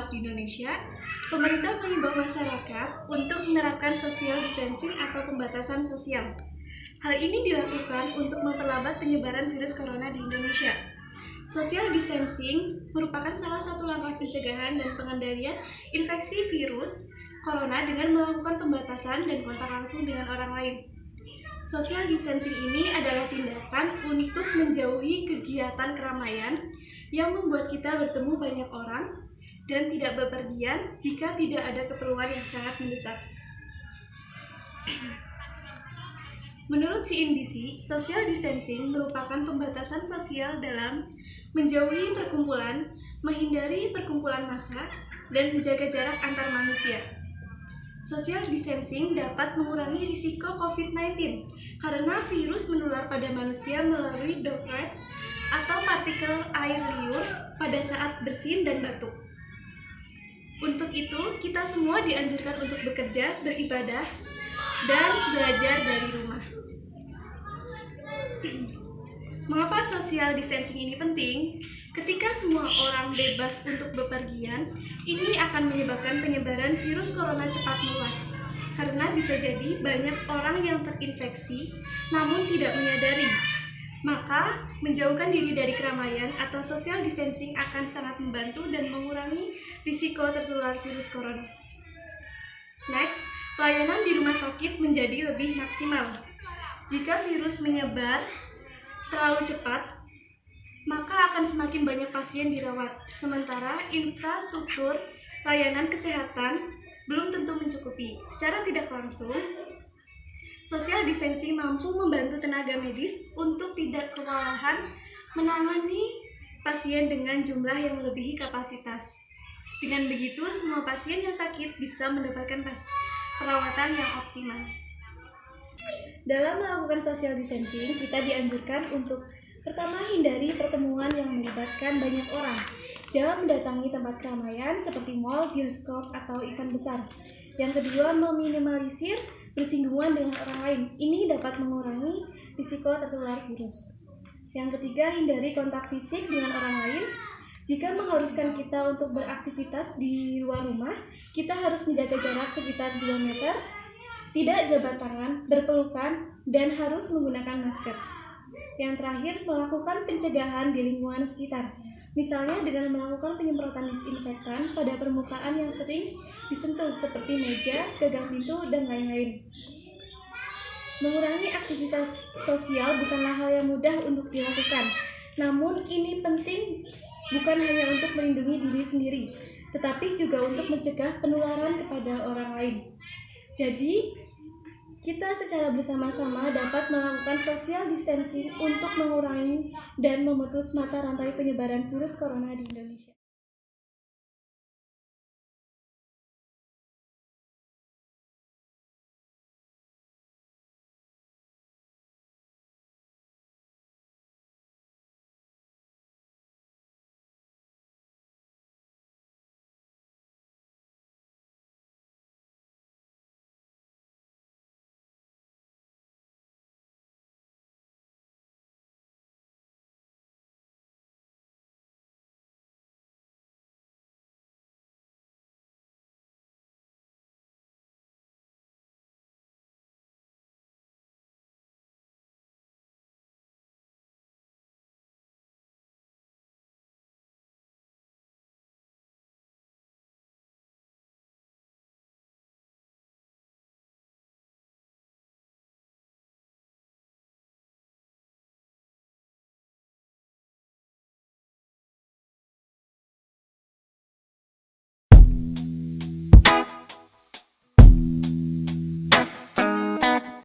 meluas di Indonesia, pemerintah mengimbau masyarakat untuk menerapkan social distancing atau pembatasan sosial. Hal ini dilakukan untuk memperlambat penyebaran virus corona di Indonesia. Social distancing merupakan salah satu langkah pencegahan dan pengendalian infeksi virus corona dengan melakukan pembatasan dan kontak langsung dengan orang lain. Social distancing ini adalah tindakan untuk menjauhi kegiatan keramaian yang membuat kita bertemu banyak orang dan tidak bepergian jika tidak ada keperluan yang sangat mendesak. Menurut CNBC, social distancing merupakan pembatasan sosial dalam menjauhi perkumpulan, menghindari perkumpulan massa, dan menjaga jarak antar manusia. Social distancing dapat mengurangi risiko COVID-19 karena virus menular pada manusia melalui droplet atau partikel air liur pada saat bersin dan batuk. Untuk itu, kita semua dianjurkan untuk bekerja, beribadah, dan belajar dari rumah. Mengapa social distancing ini penting? Ketika semua orang bebas untuk bepergian, ini akan menyebabkan penyebaran virus corona cepat meluas. Karena bisa jadi banyak orang yang terinfeksi namun tidak menyadari. Maka, menjauhkan diri dari keramaian atau social distancing akan sangat membantu dan mengurangi risiko tertular virus corona. Next, pelayanan di rumah sakit menjadi lebih maksimal. Jika virus menyebar terlalu cepat, maka akan semakin banyak pasien dirawat, sementara infrastruktur layanan kesehatan belum tentu mencukupi. Secara tidak langsung, social distancing mampu membantu tenaga medis untuk tidak kewalahan menangani pasien dengan jumlah yang melebihi kapasitas. Dengan begitu, semua pasien yang sakit bisa mendapatkan perawatan yang optimal. Dalam melakukan social distancing, kita dianjurkan untuk pertama, hindari pertemuan yang melibatkan banyak orang. Jangan mendatangi tempat keramaian seperti mal, bioskop, atau event besar. Yang kedua, meminimalisir bersinggungan dengan orang lain. Ini dapat mengurangi risiko tertular virus. Yang ketiga, hindari kontak fisik dengan orang lain. Jika mengharuskan kita untuk beraktivitas di luar rumah, kita harus menjaga jarak sekitar 2 meter, tidak jabat tangan, berpelukan, dan harus menggunakan masker. Yang terakhir, melakukan pencegahan di lingkungan sekitar, misalnya dengan melakukan penyemprotan disinfektan pada permukaan yang sering disentuh seperti meja, gagang pintu, dan lain-lain. Mengurangi aktivitas sosial bukanlah hal yang mudah untuk dilakukan, namun ini penting bukan hanya untuk melindungi diri sendiri, tetapi juga untuk mencegah penularan kepada orang lain. Jadi, kita secara bersama-sama dapat melakukan social distancing untuk mengurangi dan memutus mata rantai penyebaran virus corona di Indonesia.